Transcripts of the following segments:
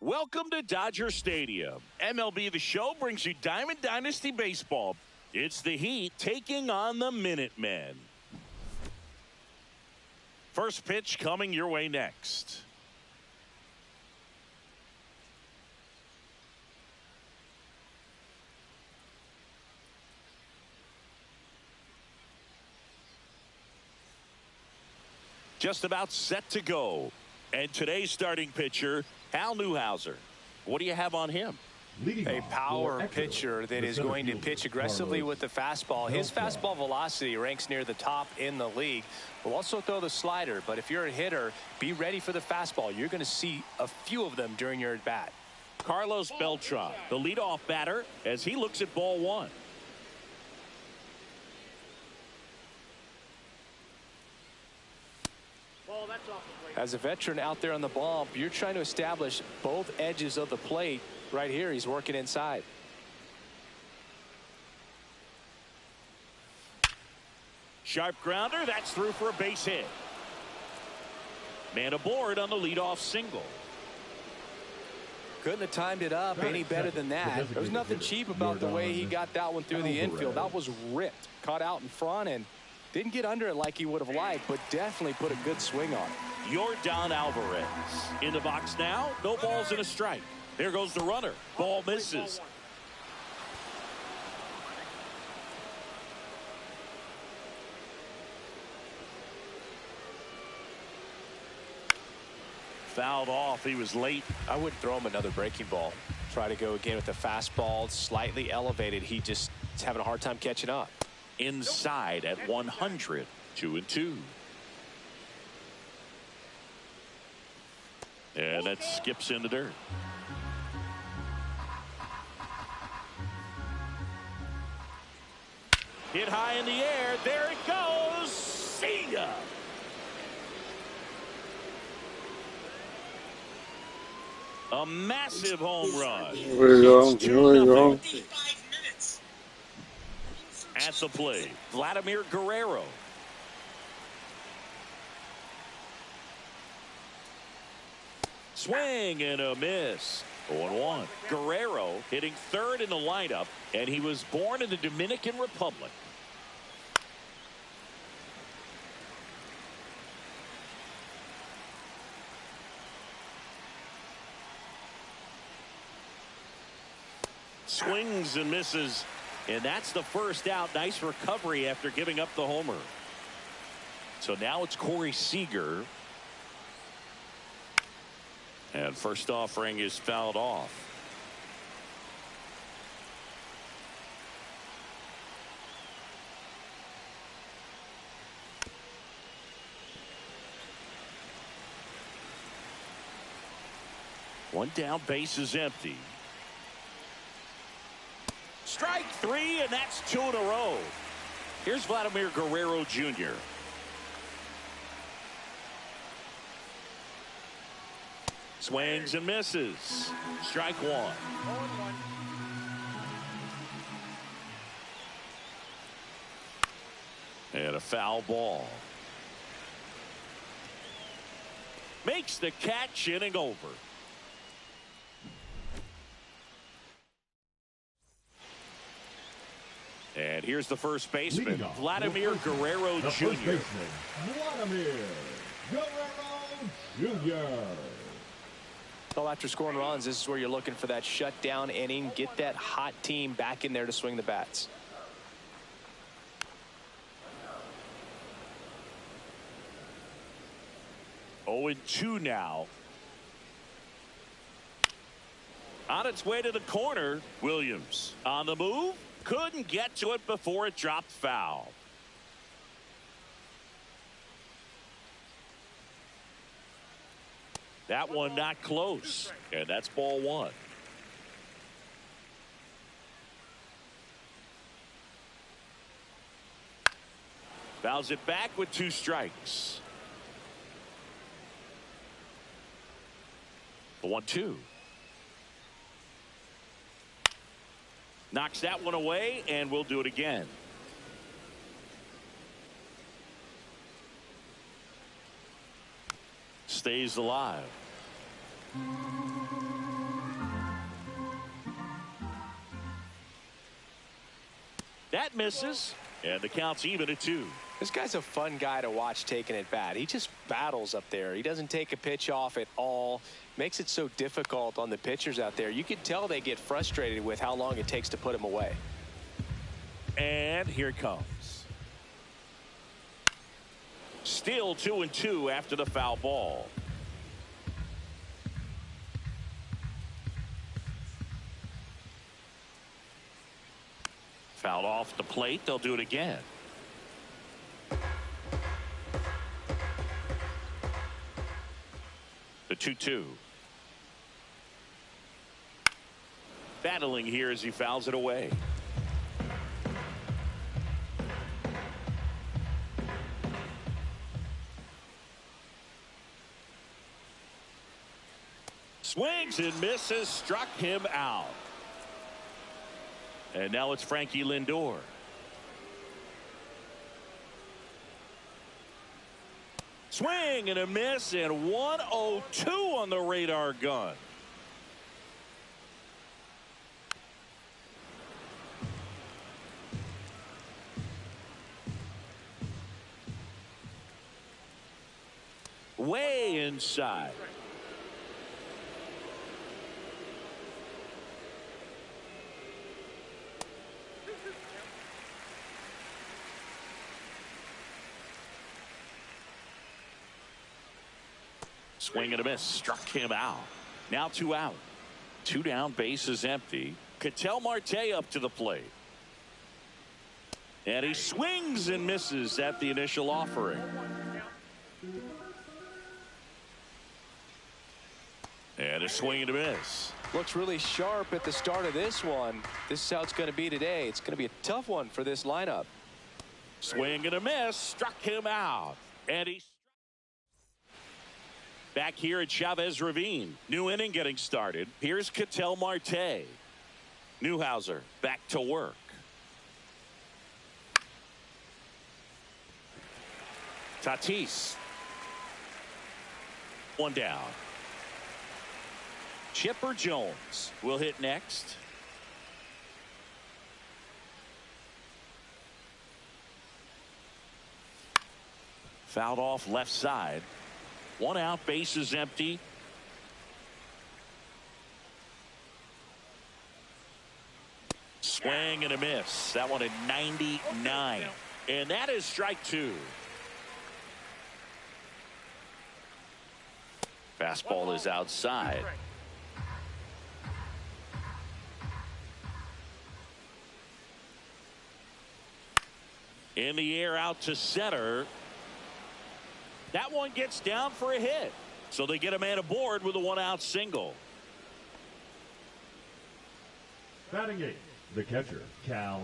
Welcome to Dodger Stadium. MLB The Show brings you Diamond Dynasty Baseball. It's the Heat taking on the Minutemen. First pitch coming your way next. Just about set to go. And today's starting pitcher, Hal Newhouser. What do you have on him? A power pitcher that is going to pitch aggressively with the fastball. His fastball velocity ranks near the top in the league. Will also throw the slider, but if you're a hitter, be ready for the fastball. You're going to see a few of them during your at-bat. Carlos Beltran, the leadoff batter, as he looks at ball one. As a veteran out there on the ball, you're trying to establish both edges of the plate. Right here, he's working inside. Sharp grounder, that's through for a base hit. Man aboard on the leadoff single. Couldn't have timed it up any better than that. There was nothing cheap about the way he got that one through the infield. That was ripped, caught out in front, and didn't get under it like he would have liked, but definitely put a good swing on it. Yordan Alvarez in the box now. No balls and a strike. There goes the runner. Ball misses. Fouled off. He was late. I wouldn't throw him another breaking ball. Try to go again with the fastball slightly elevated. He just is having a hard time catching up. Inside at 100. 2-2. And that skips in the dirt. Hit high in the air. There it goes. See ya. A massive home run. Here we go. Here we go. At the plate, Vladimir Guerrero. Swing and a miss. 0-1. Guerrero hitting third in the lineup, and he was born in the Dominican Republic. Swings and misses, and that's the first out. Nice recovery after giving up the homer. So now it's Corey Seager. And first offering is fouled off. One down, base is empty. Strike three, and that's two in a row. Here's Vladimir Guerrero Jr. Swings and misses. Strike one. And a foul ball. Makes the catch, inning over. And here's the first baseman, Vladimir Guerrero Jr. Vladimir Guerrero Jr. So after scoring runs, this is where you're looking for that shutdown inning. Get that hot team back in there to swing the bats. Oh, 0-2 now. On its way to the corner, Williams on the move. Couldn't get to it before it dropped foul. That one not close, and that's ball one. Fouls it back with two strikes. The 1-2. Knocks that one away, and we'll do it again. Stays alive. That misses, and the count's even at 2. This guy's a fun guy to watch taking at bat. He just battles up there. He doesn't take a pitch off at all. Makes it so difficult on the pitchers out there. You can tell they get frustrated with how long it takes to put him away. And here it comes. Still 2-2 after the foul ball. Fouled off the plate. They'll do it again. The 2-2. Battling here as he fouls it away. Swings and misses, struck him out. And now it's Frankie Lindor. Swing and a miss, and 102 on the radar gun. Way inside. Swing and a miss, struck him out. Now 2 out. 2 down, base is empty. Ketel Marte up to the plate. And he swings and misses at the initial offering. And a swing and a miss. Looks really sharp at the start of this one. This is how it's going to be today. It's going to be a tough one for this lineup. Swing and a miss, struck him out. And he's back here at Chavez Ravine. New inning getting started. Here's Ketel Marte. Newhouser back to work. Tatis. 1 down. Chipper Jones will hit next. Fouled off left side. 1 out, base is empty. Swing and a miss. That one at 99. And that is strike 2. Fastball is outside. In the air out to center. That one gets down for a hit. So they get a man aboard with a 1-out single. Batting 8, the catcher, Cal.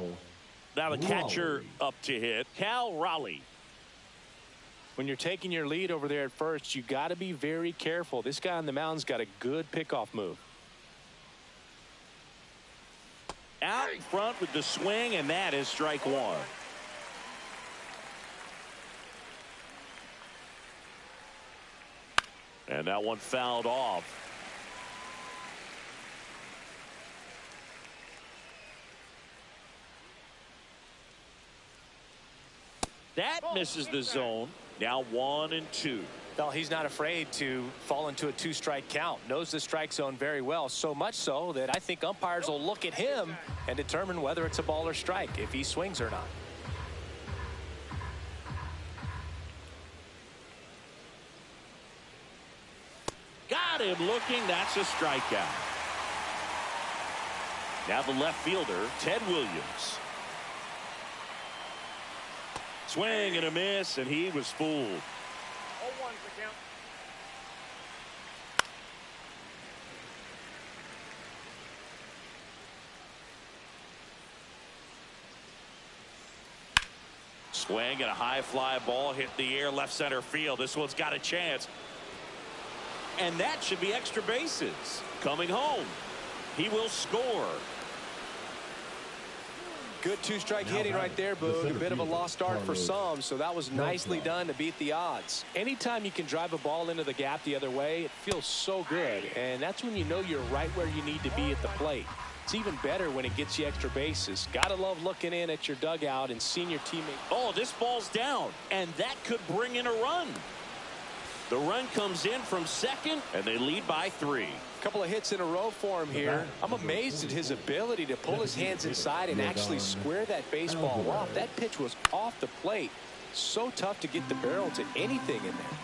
Now the catcher up to hit, Cal Raleigh. When you're taking your lead over there at first, you got to be very careful. This guy on the mound's got a good pickoff move. Out in front with the swing, and that is strike 1. And that one fouled off. That misses the zone. Now 1-2. Well, he's not afraid to fall into a 2-strike count. Knows the strike zone very well. So much so that I think umpires will look at him and determine whether it's a ball or strike, if he swings or not. Got him looking. That's a strikeout. Now the left fielder, Ted Williams. Swing and a miss, and he was fooled. 0-1 for count. Swing and a high fly ball hit the air left center field. This one's got a chance. And that should be extra bases. Coming home. He will score. Good 2-strike hitting right there, Boog. A bit of a lost start for some, so that was nicely done to beat the odds. Anytime you can drive a ball into the gap the other way, it feels so good, and that's when you know you're right where you need to be at the plate. It's even better when it gets you extra bases. Gotta love looking in at your dugout and seeing your teammate. Oh, this ball's down, and that could bring in a run. The run comes in from second, and they lead by 3. A couple of hits in a row for him here. I'm amazed at his ability to pull his hands inside and actually square that baseball off. That pitch was off the plate. So tough to get the barrel to anything in there.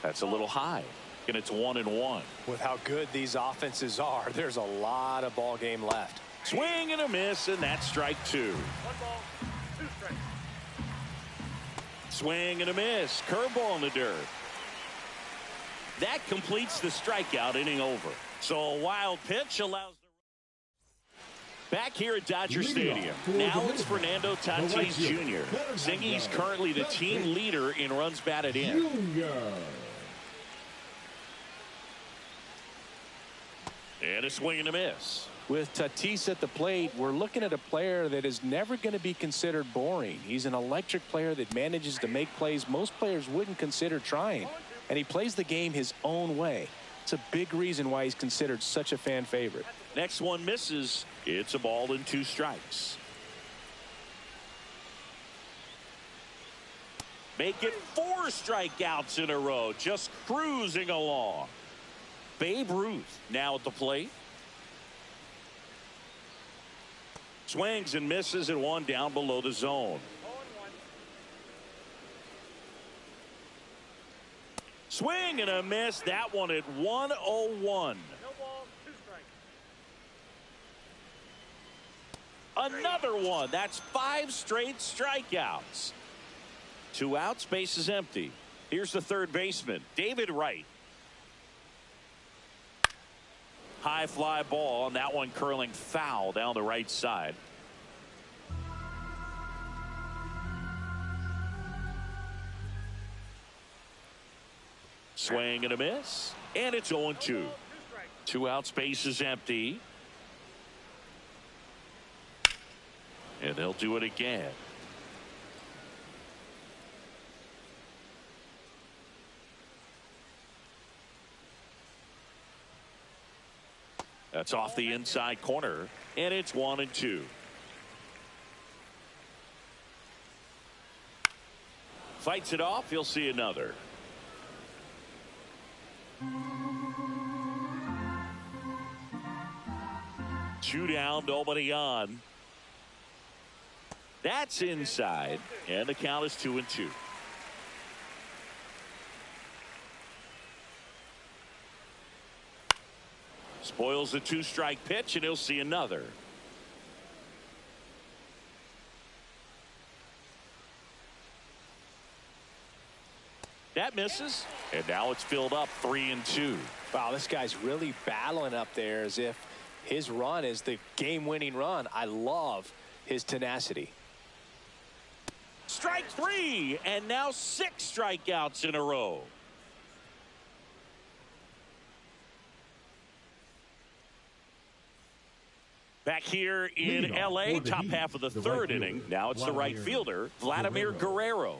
That's a little high, and it's 1-1. With how good these offenses are, there's a lot of ball game left. Swing and a miss, and that's strike 2. 1 ball, 2 strikes. Swing and a miss. Curveball in the dirt. That completes the strikeout inning over. So a wild pitch allows the... Back here at Dodger Stadium. Now it's Fernando Tatis Jr. Zingy's currently the team leader in runs batted in. And a swing and a miss. With Tatis at the plate, we're looking at a player that is never going to be considered boring. He's an electric player that manages to make plays most players wouldn't consider trying. And he plays the game his own way. It's a big reason why he's considered such a fan favorite. Next one misses. It's a ball and 2 strikes. Make it 4 strikeouts in a row. Just cruising along. Babe Ruth now at the plate. Swings and misses at 1 down below the zone. 0-1. Swing and a miss. That one at 1-0-1. No ball, 2 strikes. Another one. That's 5 straight strikeouts. 2 outs, base is empty. Here's the third baseman, David Wright. High fly ball, and that one curling foul down the right side. Swing and a miss, and it's 0-2. 2 outs, base is empty. And they'll do it again. That's off the inside corner, and it's 1-2. Fights it off. You'll see another. Two down, nobody on. That's inside, and the count is 2-2. Spoils the 2-strike pitch, and he'll see another. That misses, and now it's filled up 3-2. Wow, this guy's really battling up there as if his run is the game-winning run. I love his tenacity. Strike 3, and now 6 strikeouts in a row. Back here in L.A., top half of the third inning. Now it's the right fielder, Vladimir Guerrero.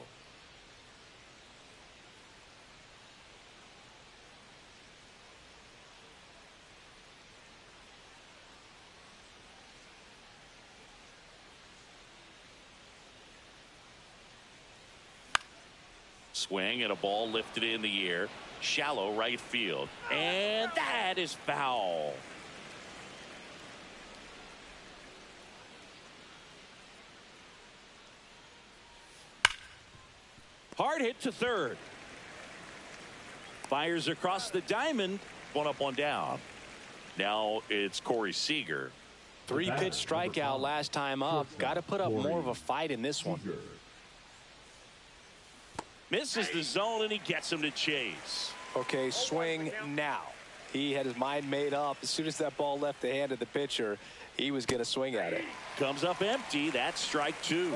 Swing and a ball lifted in the air. Shallow right field. And that is foul. Hard hit to third. Fires across the diamond. 1 up, 1 down. Now it's Corey Seager. 3-pitch strikeout last time up. Got to put up more of a fight in this one. Misses the zone, and he gets him to chase. Okay, swing now. He had his mind made up. As soon as that ball left the hand of the pitcher, he was going to swing at it. Comes up empty. That's strike 2.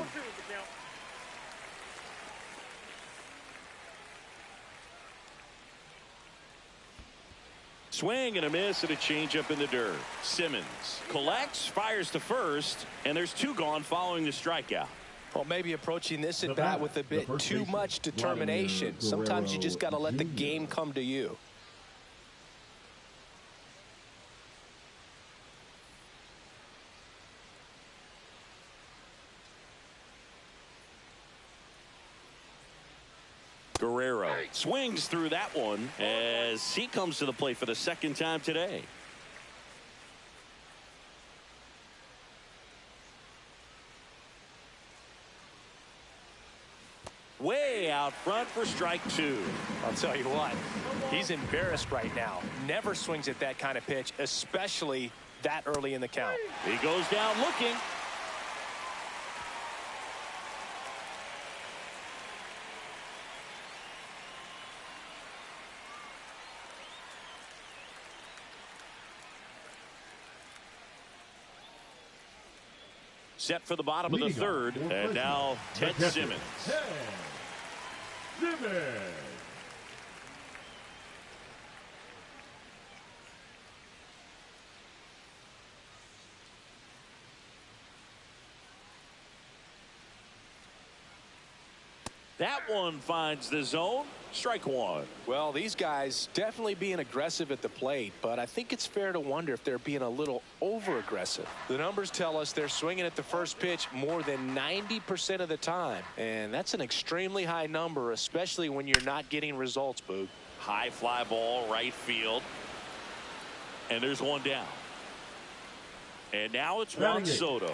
Swing and a miss and a changeup in the dirt. Simmons collects, fires to first, and there's 2 gone following the strikeout. Well, maybe approaching this at bat with a bit too much determination. Sometimes you just got to let the game come to you. Guerrero swings through that one as he comes to the plate for the second time today. Way out front for strike 2. I'll tell you what, he's embarrassed right now. Never swings at that kind of pitch, especially that early in the count. He goes down looking. Set for the bottom of the third, and now Ted Simmons. That one finds the zone. Strike 1. Well, these guys definitely being aggressive at the plate, but I think it's fair to wonder if they're being a little over-aggressive. The numbers tell us they're swinging at the first pitch more than 90% of the time, and that's an extremely high number, especially when you're not getting results, Boog. High fly ball, right field. And there's one down. And now it's Juan Soto.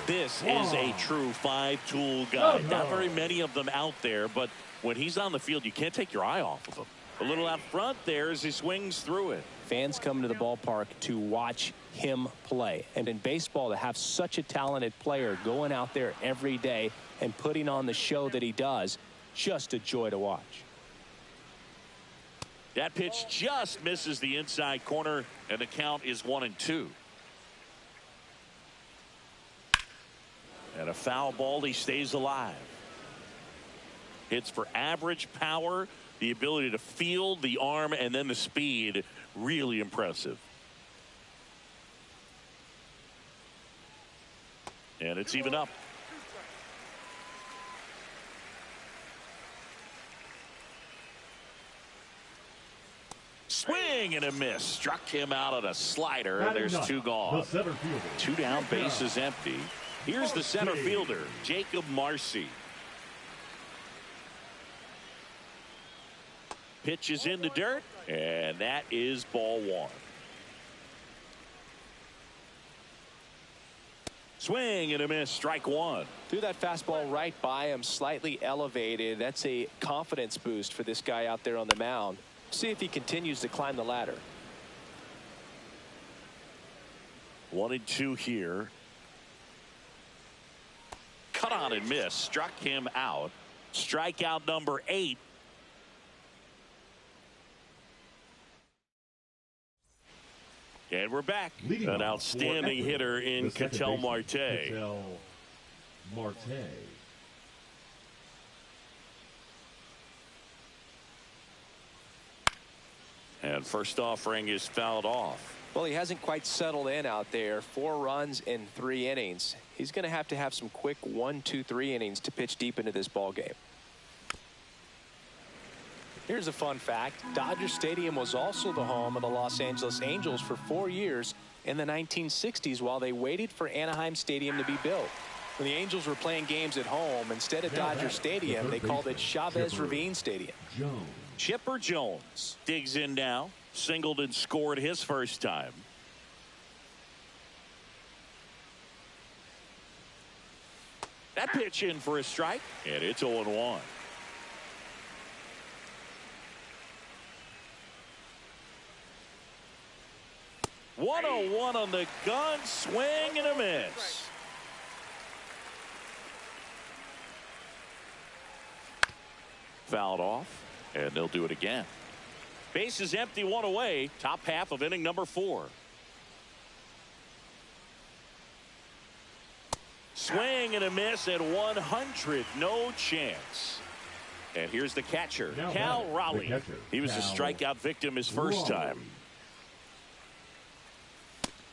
This is a true 5-tool guy. Not very many of them out there, but when he's on the field, you can't take your eye off of him. A little out front there as he swings through it. Fans come to the ballpark to watch him play. And in baseball, to have such a talented player going out there every day and putting on the show that he does, just a joy to watch. That pitch just misses the inside corner, and the count is 1-2. And a foul ball, he stays alive. Hits for average power, the ability to field, the arm, and then the speed. Really impressive. And it's even up. Swing and a miss. Struck him out on a slider, and there's 2 gone. 2 down, base is empty. Here's the center fielder, Jacob Marcy. Pitch is in the dirt, and that is ball 1. Swing and a miss, strike 1. Threw that fastball right by him, slightly elevated. That's a confidence boost for this guy out there on the mound. See if he continues to climb the ladder. 1-2 here. Cut on and miss. Struck him out. Strikeout number 8. And we're back. An outstanding hitter in Ketel Marte. And first offering is fouled off. Well, he hasn't quite settled in out there. 4 runs in 3 innings. He's going to have some quick 1, 2, 3 innings to pitch deep into this ball game. Here's a fun fact. Dodger Stadium was also the home of the Los Angeles Angels for 4 years in the 1960s while they waited for Anaheim Stadium to be built. When the Angels were playing games at home, instead of Dodger Stadium, they called it Chavez Ravine Stadium. Chipper Jones digs in now. Singled and scored his first time. That pitch in for a strike, and it's 0-1. One on the gun, swing and a miss. Fouled off, and they'll do it again. Base is empty, 1 away. Top half of inning number 4. Swing and a miss at 100. No chance. And here's the catcher, Cal Raleigh. He was a strikeout victim his first time.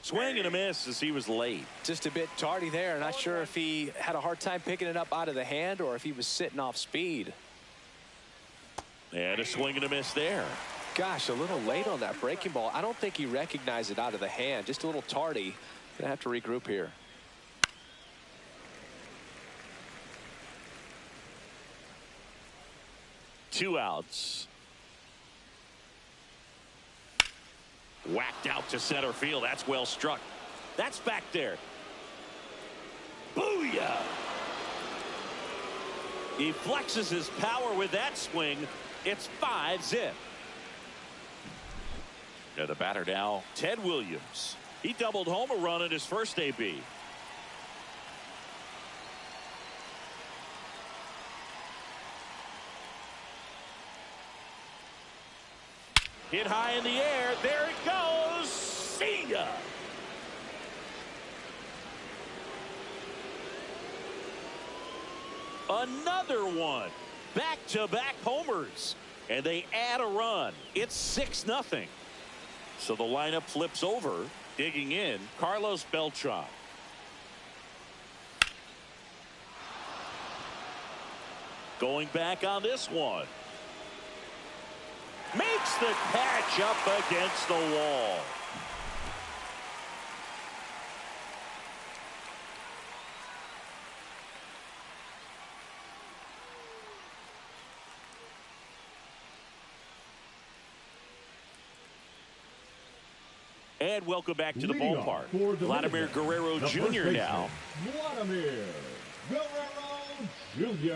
Swing and a miss as he was late. Just a bit tardy there. Not sure if he had a hard time picking it up out of the hand or if he was sitting off speed. And a swing and a miss there. Gosh, a little late on that breaking ball. I don't think he recognized it out of the hand. Just a little tardy. Gonna have to regroup here. 2 outs. Whacked out to center field. That's well struck. That's back there. Booyah! He flexes his power with that swing. It's 5-zip. The batter now, Ted Williams. He doubled home a run in his first AB. Hit high in the air. There it goes. See ya. Another one. Back-to-back homers. And they add a run. It's 6-0. So the lineup flips over. Digging in, Carlos Beltran. Going back on this one. Makes the catch up against the wall. And welcome back to the ballpark. Vladimir Guerrero Jr. now. Vladimir Guerrero Jr.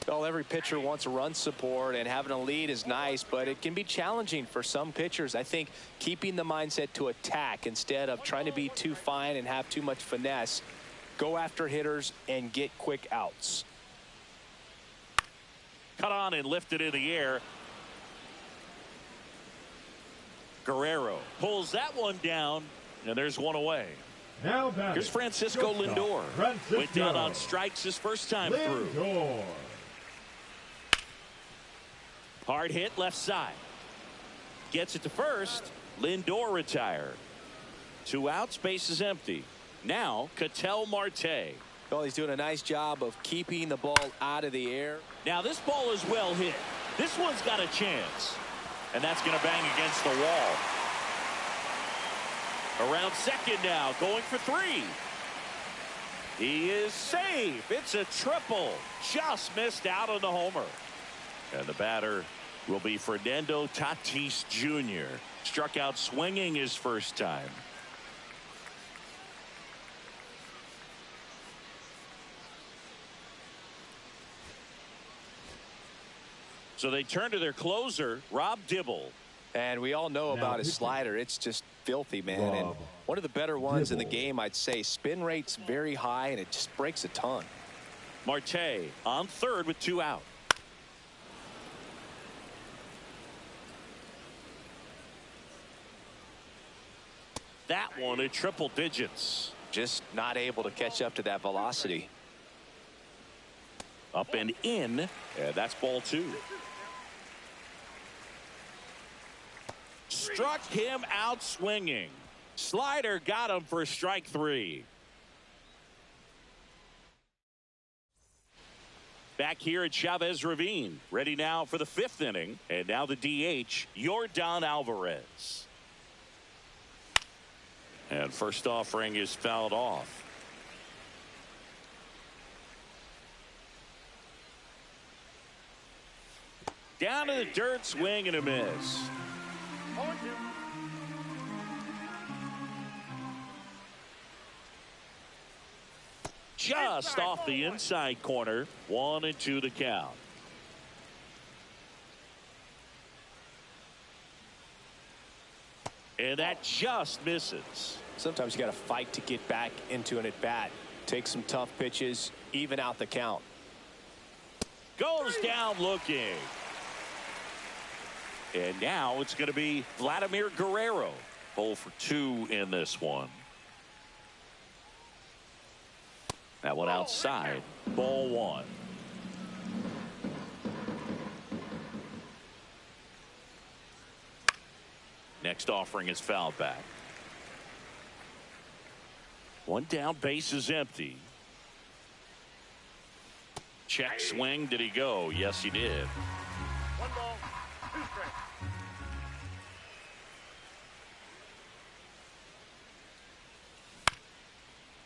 Well, every pitcher wants run support, and having a lead is nice, but it can be challenging for some pitchers. I think keeping the mindset to attack instead of trying to be too fine and have too much finesse. Go after hitters and get quick outs. Cut on and lifted in the air. Guerrero pulls that one down, and there's one away. Now here's Francisco Lindor. Went down on strikes his first time through. Hard hit left side. Gets it to first. Lindor retired. 2 outs, base is empty. Now Ketel Marte. Well, he's doing a nice job of keeping the ball out of the air. Now this ball is well hit. This one's got a chance. And that's going to bang against the wall. Around second now, going for 3. He is safe. It's a triple. Just missed out on the homer. And the batter will be Fernando Tatis Jr. Struck out swinging his first time. So they turn to their closer, Rob Dibble. And we all know about his slider. It's just filthy, man. And one of the better ones in the game, I'd say. Spin rate's very high, and it just breaks a ton. Marte on third with 2 out. That one at triple digits. Just not able to catch up to that velocity. Up and in, and that's ball 2. Struck him out swinging. Slider got him for strike 3. Back here at Chavez Ravine. Ready now for the 5th inning. And now the DH, Yordan Alvarez. And first offering is fouled off. Down to the dirt, swing and a miss. 0-2. Just off the inside corner. 1-2 the count. And that just misses. Sometimes you got to fight to get back into an at-bat. Take some tough pitches, even out the count. Goes down looking. And now it's going to be Vladimir Guerrero. 0 for 2 in this one. That one outside. Ball 1. Next offering is fouled back. One down, base is empty. Check swing. Did he go? Yes, he did. 1 ball, 2 strikes.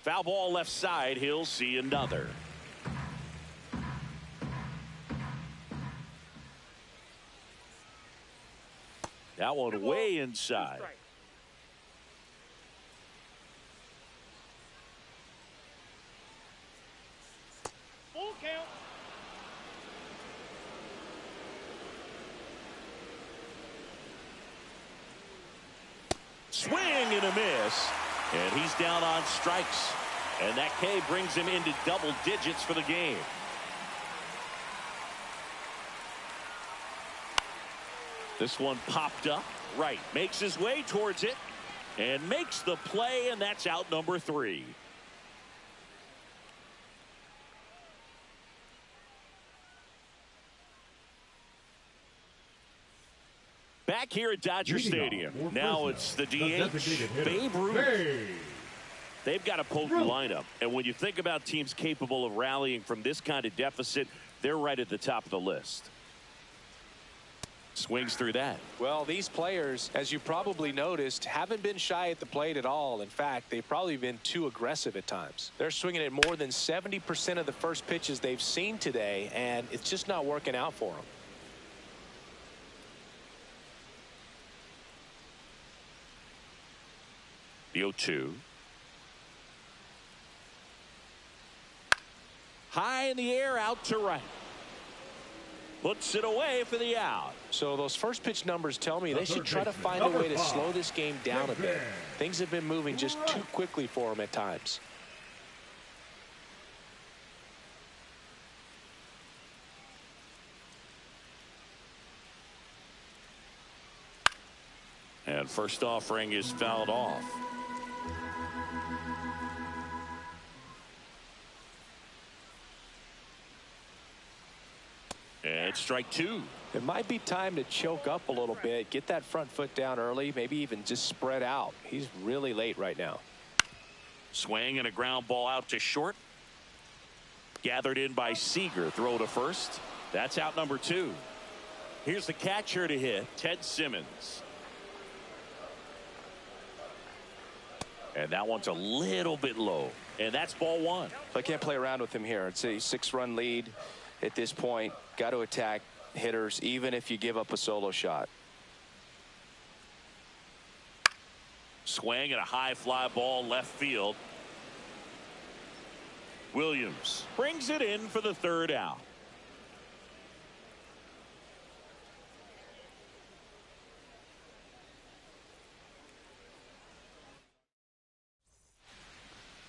Foul ball left side. He'll see another. That one way inside. Full count. Swing and a miss. And he's down on strikes. And that K brings him into double digits for the game. This one popped up. Right. Makes his way towards it. And makes the play, and that's out number 3. Back here at Dodger Stadium. Now it's the DH, Babe Ruth. They've got a potent lineup. And when you think about teams capable of rallying from this kind of deficit, they're right at the top of the list. Swings through that. Well, these players, as you probably noticed, haven't been shy at the plate at all. In fact, they've probably been too aggressive at times. They're swinging at more than 70% of the first pitches they've seen today, and it's just not working out for them. The 0-2. High in the air, out to right. Puts it away for the out. So those first pitch numbers tell me they should try to find a way to slow this game down a bit. Things have been moving just too quickly for them at times. And first offering is fouled off. And strike 2. It might be time to choke up a little bit, get that front foot down early, maybe even just spread out. He's really late right now. Swing and a ground ball out to short. Gathered in by Seager. Throw to first. That's out number 2. Here's the catcher to hit, Ted Simmons. And that one's a little bit low. And that's ball 1. I can't play around with him here. It's a 6-run lead at this point. Got to attack hitters even if you give up a solo shot. Swing and a high fly ball left field. Williams brings it in for the 3rd out.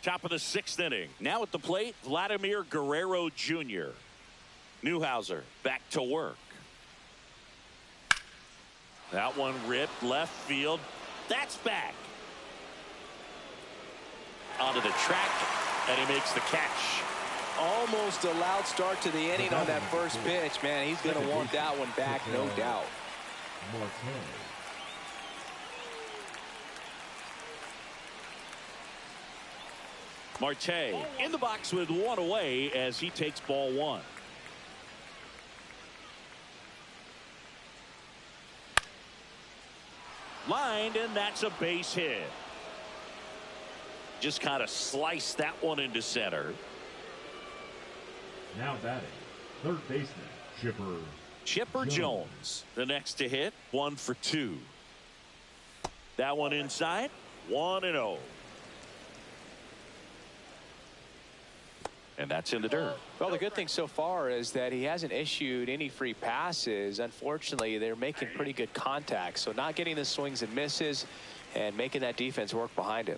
Top of the 6th inning. Now at the plate, Vladimir Guerrero Jr. Newhouser back to work. That one ripped left field. That's back. Onto the track, and he makes the catch. Almost a loud start to the inning on that first pitch. Man, he's going to want that one back, no doubt. Marte in the box with 1 away as he takes ball 1. Lined, and that's a base hit. Just kind of sliced that one into center. Now batting, third baseman, Chipper Jones. The next to hit, 1 for 2. That one inside, 1-0. And that's in the dirt. Well, the good thing so far is that he hasn't issued any free passes. Unfortunately, they're making pretty good contact. So not getting the swings and misses and making that defense work behind him.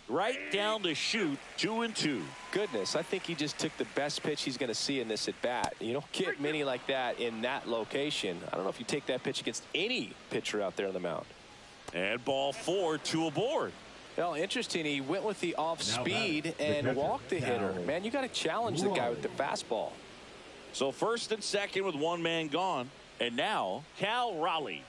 Right down to shoot, 2-2. Goodness, I think he just took the best pitch he's going to see in this at bat. You don't get many like that in that location. I don't know if you take that pitch against any pitcher out there on the mound. And ball 4, 2 aboard. Well, interesting. He went with the off speed and walked the hitter. Man, you got to challenge the guy with the fastball. So first and second with 1 man gone. And now Cal Raleigh.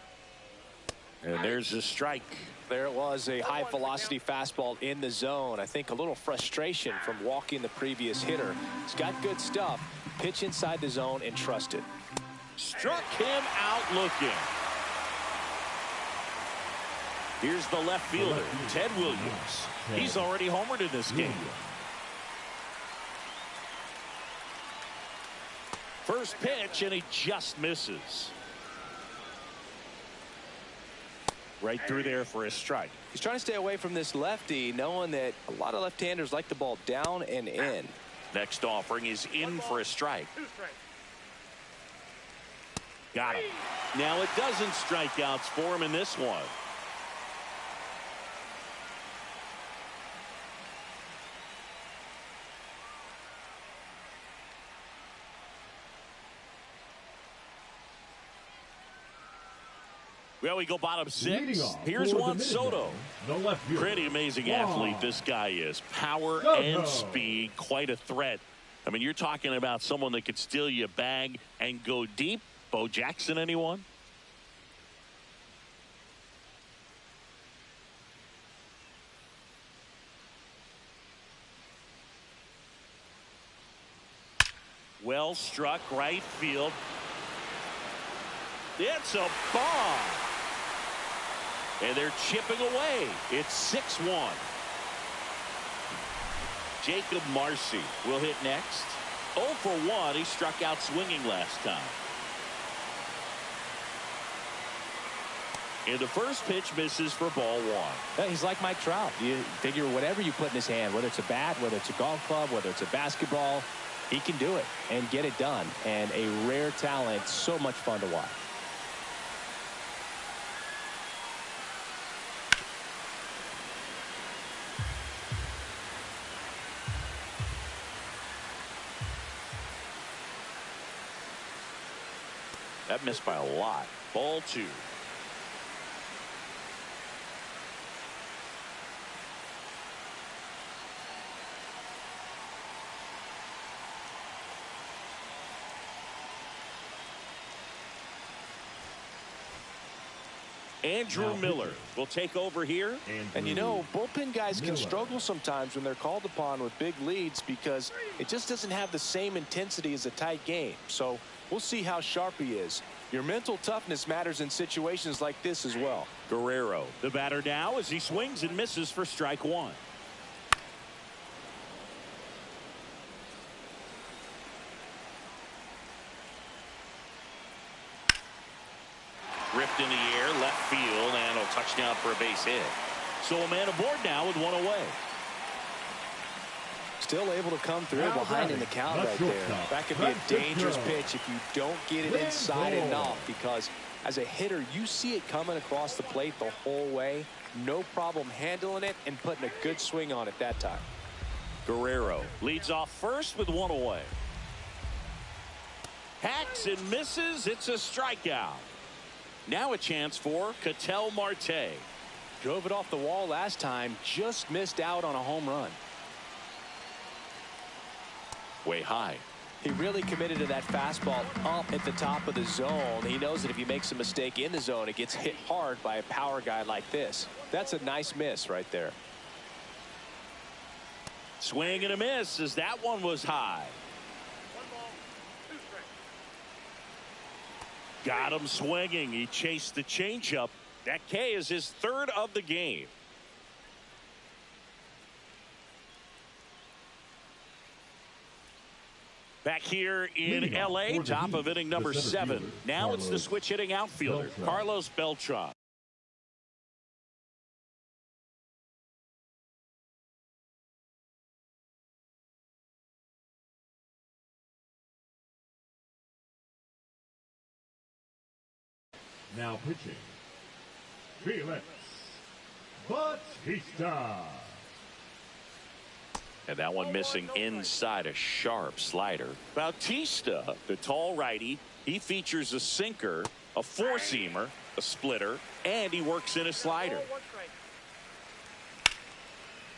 And there's the strike. There it was, a high velocity fastball in the zone. I think a little frustration from walking the previous hitter. He's got good stuff. Pitch inside the zone and trust it. Struck him out looking. Here's the left fielder, Ted Williams. He's already homered in this game. First pitch, and he just misses. Right through there for a strike. He's trying to stay away from this lefty, knowing that a lot of left-handers like the ball down and in. Next offering is in for a strike. Got him. Now it doesn't strikeouts for him in this one. Well, we go bottom six. Here's Juan Soto. Pretty amazing athlete this guy is. Power and speed, quite a threat. I mean, you're talking about someone that could steal you a bag and go deep. Bo Jackson, anyone? Well struck, right field. It's a bomb. And they're chipping away. It's 6-1. Jacob Marcy will hit next. 0 for 1. He struck out swinging last time. And the first pitch misses for ball 1. He's like Mike Trout. You figure whatever you put in his hand, whether it's a bat, whether it's a golf club, whether it's a basketball, he can do it and get it done. And a rare talent, so much fun to watch. That missed by a lot. Ball 2. Andrew Miller will take over here. And you know, bullpen guys can struggle sometimes when they're called upon with big leads because it just doesn't have the same intensity as a tight game. So we'll see how sharp he is. Your mental toughness matters in situations like this as well. Guerrero, the batter now as he swings and misses for strike 1. Ripped in the air, left field, and a touchdown for a base hit. So a man aboard now with 1 away. Still able to come through behind in the count right there. That could be a dangerous pitch if you don't get it inside enough, because as a hitter, you see it coming across the plate the whole way. No problem handling it and putting a good swing on it that time. Guerrero leads off first with 1 away. Hacks and misses. It's a strikeout. Now a chance for Ketel Marte. Drove it off the wall last time, just missed out on a home run. Way high. He really committed to that fastball up at the top of the zone. He knows that if he makes a mistake in the zone, it gets hit hard by a power guy like this. That's a nice miss right there. Swing and a miss as that one was high. Got him swinging. He chased the changeup. That K is his 3rd of the game. Back here in L.A., top of inning number 7. Now it's the switch hitting outfielder, Carlos Beltran. Now pitching, Felix Bautista. And that one missing inside, a sharp slider. Bautista, the tall righty, he features a sinker, a 4-seamer, a splitter, and he works in a slider.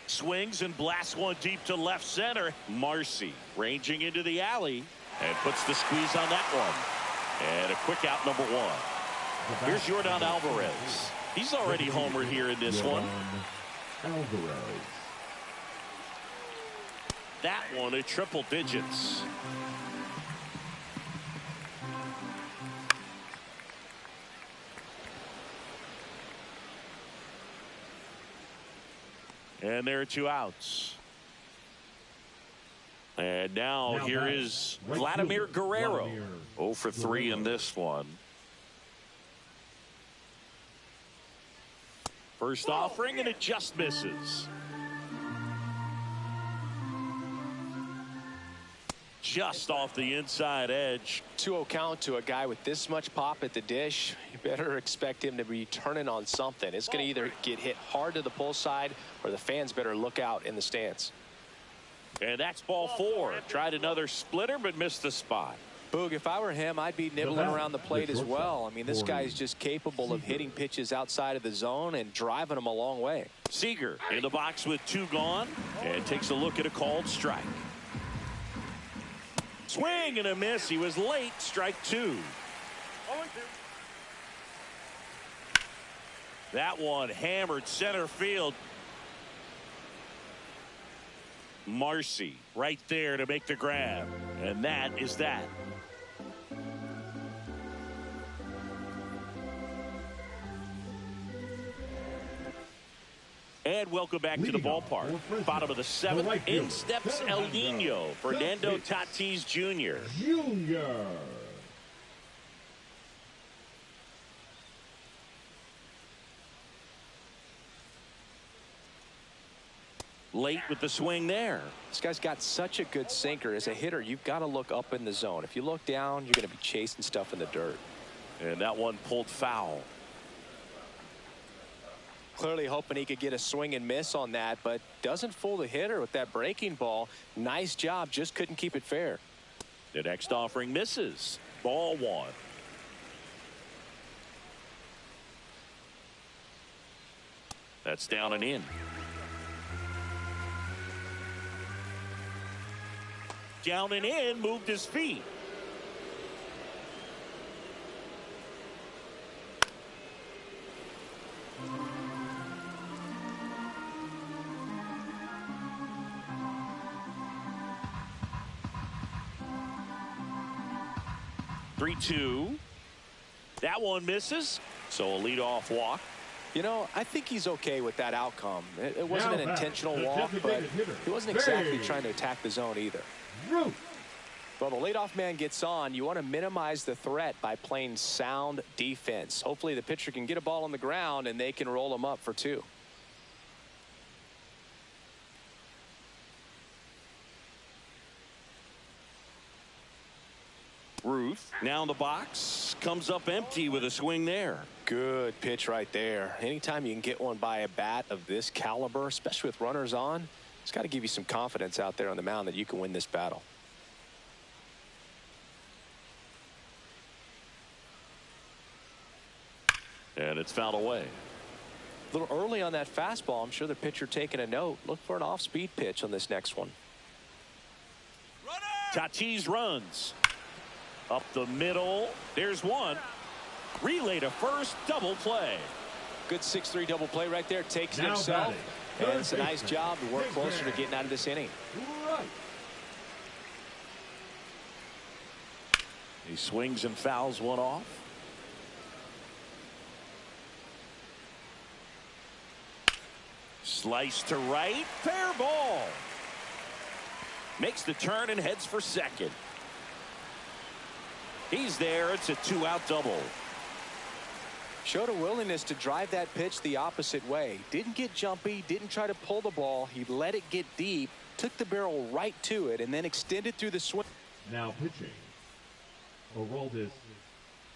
Swings and blasts one deep to left center. Marcy ranging into the alley and puts the squeeze on that one. And a quick out, number 1. Here's Jordan Alvarez. He's already homered here in this one. Alvarez. That one at triple digits. And there are 2 outs. And now here is Vladimir Guerrero. 0 for 3 in this one. First offering, and it just misses. Just off the inside edge. 2-0 count to a guy with this much pop at the dish. You better expect him to be turning on something. It's going to either get hit hard to the pull side, or the fans better look out in the stands. And that's ball 4. Tried another splitter, but missed the spot. Boog, if I were him, I'd be nibbling around the plate as well. I mean, this guy is just capable of hitting pitches outside of the zone and driving them a long way. Seager in the box with 2 gone, and takes a look at a called strike. Swing and a miss. He was late. Strike 2. That one hammered center field. Marcy right there to make the grab. And that is that. And welcome back to the ballpark. Bottom of the 7th. In steps El Nino, Fernando Tatis Jr. Late with the swing there. This guy's got such a good sinker. As a hitter, you've got to look up in the zone. If you look down, you're going to be chasing stuff in the dirt. And that one pulled foul. Clearly hoping he could get a swing and miss on that, but doesn't fool the hitter with that breaking ball. Nice job, just couldn't keep it fair. The next offering misses. Ball 1. That's down and in. Down and in, moved his feet. Three, 2. That one misses. So a leadoff walk. You know, I think he's okay with that outcome. It wasn't an intentional walk, but he wasn't exactly trying to attack the zone either. Well, the leadoff man gets on. You want to minimize the threat by playing sound defense. Hopefully the pitcher can get a ball on the ground and they can roll him up for 2. Ruth now in the box, comes up empty with a swing there. Good pitch right there. Anytime you can get one by a bat of this caliber, especially with runners on, it's got to give you some confidence out there on the mound that you can win this battle. And it's fouled away. A little early on that fastball. I'm sure the pitcher taking a note. Look for an off-speed pitch on this next one. Tatis runs. Up the middle. There's one. Relay to first. Double play. Good 6-3 double play right there. Takes it himself. And it's a nice job to work closer to getting out of this inning. He swings and fouls one off. Slice to right. Fair ball. Makes the turn and heads for second. He's there. It's a 2-out double. Showed a willingness to drive that pitch the opposite way. Didn't get jumpy. Didn't try to pull the ball. He let it get deep. Took the barrel right to it and then extended through the swing. Now pitching, Aroldis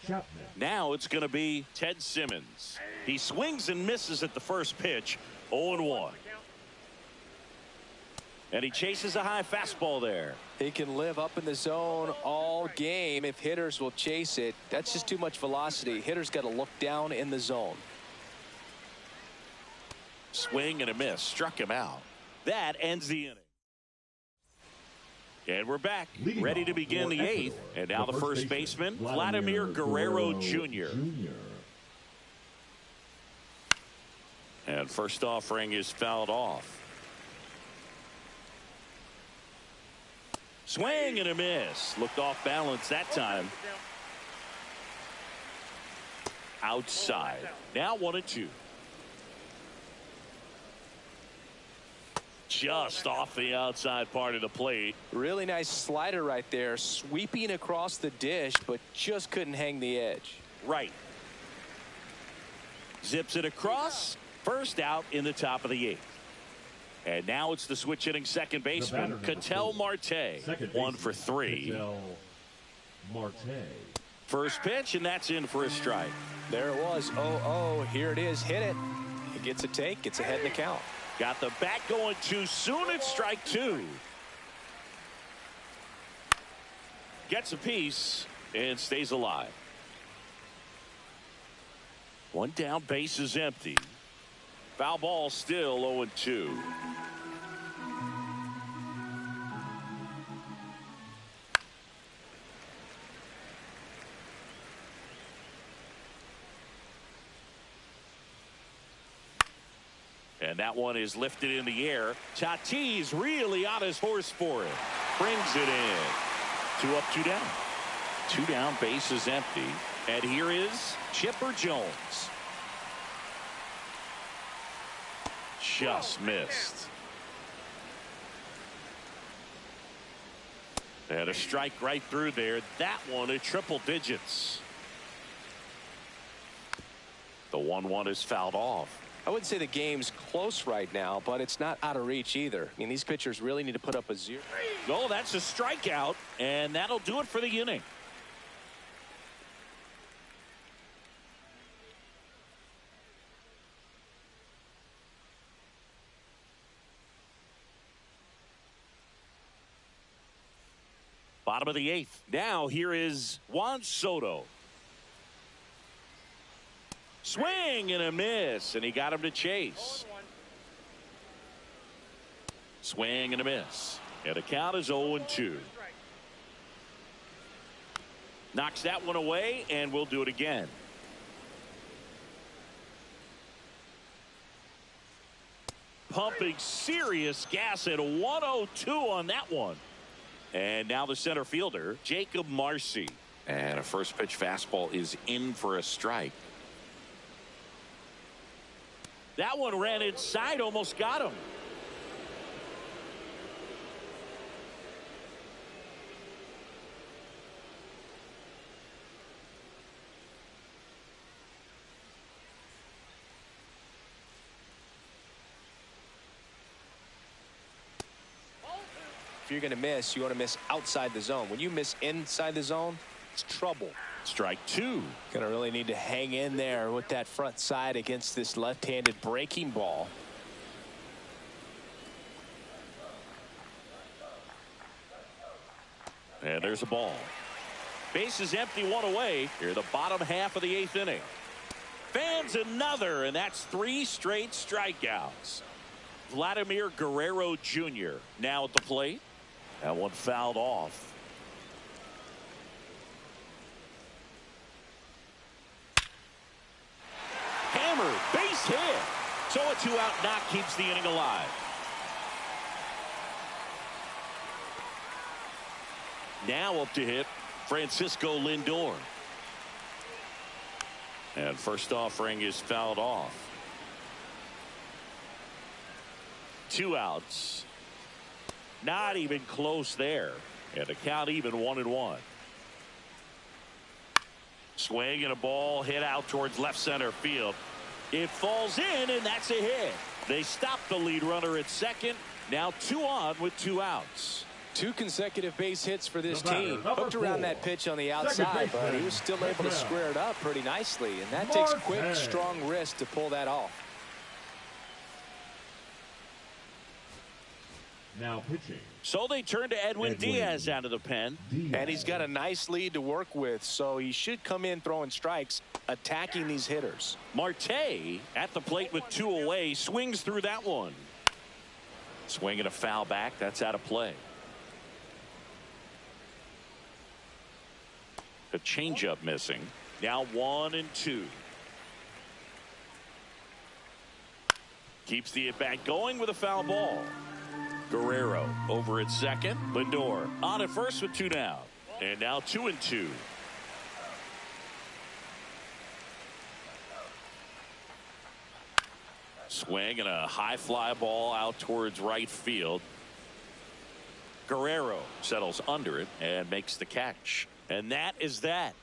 Chapman. Now it's going to be Ted Simmons. He swings and misses at the first pitch. 0-1. And he chases a high fastball there. He can live up in the zone all game if hitters will chase it. That's just too much velocity. Hitters got to look down in the zone. Swing and a miss. Struck him out. That ends the inning. And we're back, ready to begin the 8th. And now the first baseman, Vladimir Guerrero Jr. And first offering is fouled off. Swing and a miss. Looked off balance that time. Outside. Now 1-2. Just off the outside part of the plate. Really nice slider right there. Sweeping across the dish, but just couldn't hang the edge. Right. Zips it across. First out in the top of the 8th. And now it's the switch hitting second baseman, Ketel Marte. 1 for 3. Ketel Marte. First pitch, and that's in for a strike. There it was. 0-0. Here it is. Hit it. He gets a take. Gets ahead in the count. Got the bat going too soon. It's strike 2. Gets a piece and stays alive. One down, base is empty. Foul ball, still 0-2. And that one is lifted in the air. Tatis really on his horse for it. Brings it in. 2 up, 2 down. 2 down, base is empty. And here is Chipper Jones. Just missed. And a strike right through there. That one at triple digits. The 1-1 is fouled off. I wouldn't say the game's close right now, but it's not out of reach either. I mean, these pitchers really need to put up a 0. No, that's a strikeout, and that'll do it for the inning. Bottom of the 8th. Now here is Juan Soto. Swing and a miss, and he got him to chase. Swing and a miss. And the count is 0-2. Knocks that one away, and we'll do it again. Pumping serious gas at 102 on that one. And now the center fielder, Jacob Marcy. And a first pitch fastball is in for a strike. That one ran inside, almost got him. If you're going to miss, you want to miss outside the zone. When you miss inside the zone, it's trouble. Strike 2. Going to really need to hang in there with that front side against this left-handed breaking ball. And there's a ball. Base is empty, 1 away. Here the bottom half of the 8th inning. Fans another, and that's 3 straight strikeouts. Vladimir Guerrero Jr. now at the plate. That one fouled off. Hammer, base hit. So a 2-out knock keeps the inning alive. Now up to hit Francisco Lindor. And first offering is fouled off. 2 outs. Not even close there. And the count even 1-1. Swing and a ball hit out towards left center field. It falls in, and that's a hit. They stop the lead runner at second. Now 2 on with 2 outs. 2 consecutive base hits for this team. Hooked around that pitch on the outside, but he was still able to square it up pretty nicely. And that takes quick, strong wrist to pull that off. Now pitching. So they turn to Edwin Diaz out of the pen. And he's got a nice lead to work with, so he should come in throwing strikes, attacking these hitters. Marte at the plate with 2 away, swings through that one. Swing and a foul back. That's out of play. A changeup missing. Now 1-2. Keeps the at-bat going with a foul ball. Guerrero over at second. Lindor on at first with 2 down. And now 2-2. Swing and a high fly ball out towards right field. Guerrero settles under it and makes the catch. And that is that.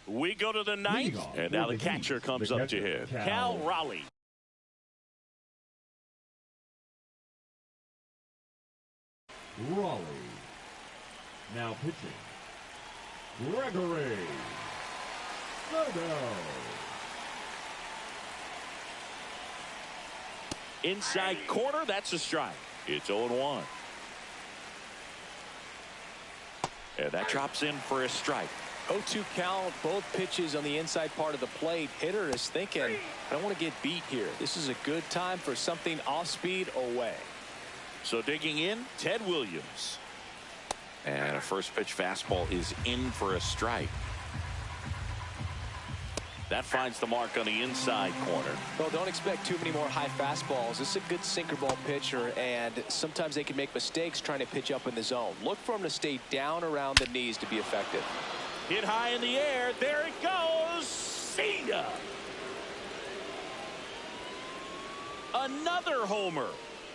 We go to the ninth, and now the catcher comes up to hit. Cal Raleigh. Raleigh. Now pitching. Gregory Soto. Inside corner, that's a strike. It's 0-1. And that drops in for a strike. 0-2 count, both pitches on the inside part of the plate. Hitter is thinking, I don't want to get beat here. This is a good time for something off speed away. So digging in, Ted Williams. And a first pitch fastball is in for a strike. That finds the mark on the inside corner. Well, don't expect too many more high fastballs. This is a good sinker ball pitcher, and sometimes they can make mistakes trying to pitch up in the zone. Look for him to stay down around the knees to be effective. Hit high in the air. There it goes. See ya. Another homer.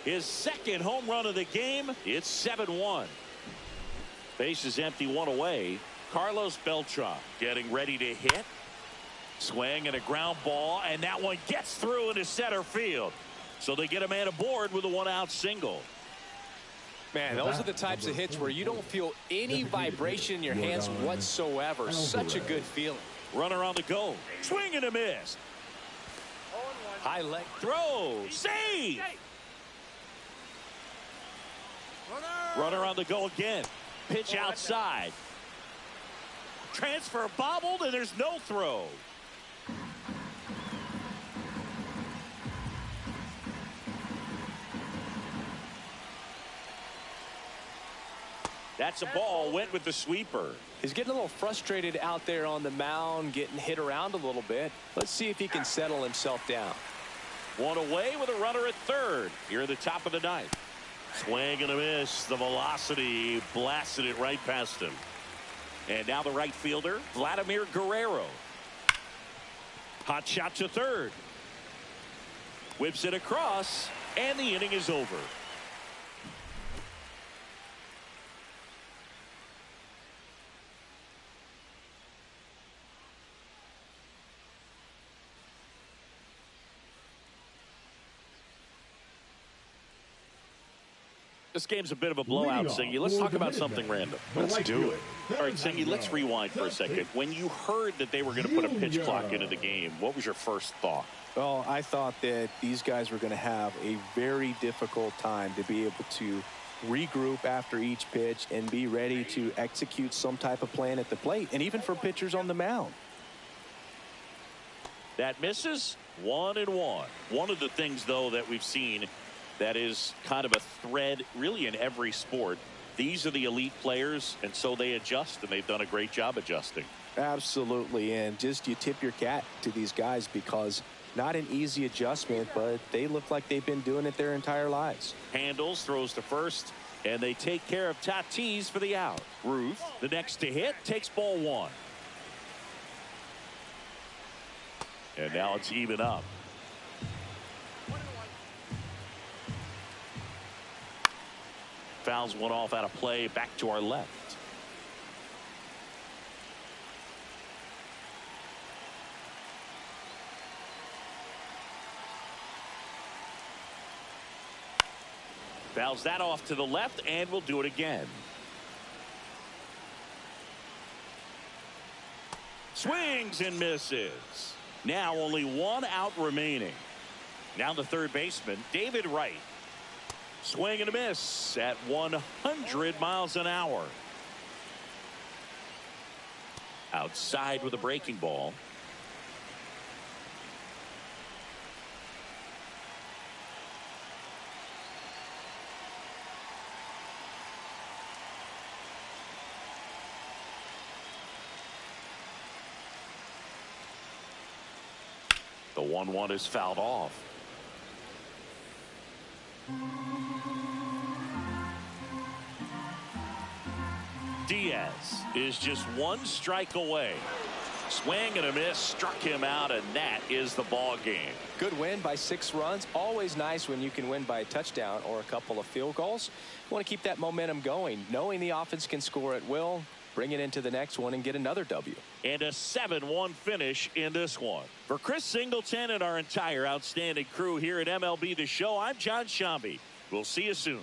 His second home run of the game. It's 7-1. Base is empty, one away. Carlos Beltran getting ready to hit. Swing and a ground ball, and that one gets through into center field. So they get a man aboard with a one-out single. Man, those are the types of hits where you don't feel any vibration in your hands whatsoever. Such a good feeling. Runner on the go. Swing and a miss. High leg throw. Save. Runner on the go again. Pitch outside. Transfer bobbled, and there's no throw. That's a ball. Went with the sweeper. He's getting a little frustrated out there on the mound, getting hit around a little bit. Let's see if he can settle himself down. One away with a runner at third. Here at the top of the ninth. Swing and a miss. The velocity blasted it right past him. And now the right fielder, Vladimir Guerrero. Hot shot to third. Whips it across, and the inning is over. This game's a bit of a blowout, Singy. Let's talk about something random. Let's do it. All right, Singy, let's rewind for a second. When you heard that they were going to put a pitch clock into the game, what was your first thought? Well, I thought that these guys were going to have a very difficult time to be able to regroup after each pitch and be ready to execute some type of plan at the plate, and even for pitchers on the mound. That misses 1-1. One of the things, though, that we've seen that is kind of a thread really in every sport. These are the elite players, and so they adjust, and they've done a great job adjusting. Absolutely, and just you tip your cap to these guys because not an easy adjustment, but they look like they've been doing it their entire lives. Handles, throws to first, and they take care of Tatis for the out. Ruth, the next to hit, takes ball one. And now it's even up. Fouls one off out of play, back to our left. Fouls that off to the left, and we'll do it again. Swings and misses. Now only one out remaining. Now the third baseman, David Wright. Swing and a miss at 100 miles an hour. Outside with a breaking ball. The 1-1 is fouled off. Diaz is just one strike away. Swing and a miss, struck him out, and that is the ball game. Good win by 6 runs. Always nice when you can win by a touchdown or a couple of field goals. You want to keep that momentum going, knowing the offense can score at will. bring it into the next one and get another W. And a 7-1 finish in this one. For Chris Singleton and our entire outstanding crew here at MLB The Show, I'm John Shambi. We'll see you soon.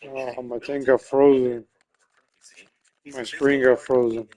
Oh, my thing got frozen. My screen got frozen.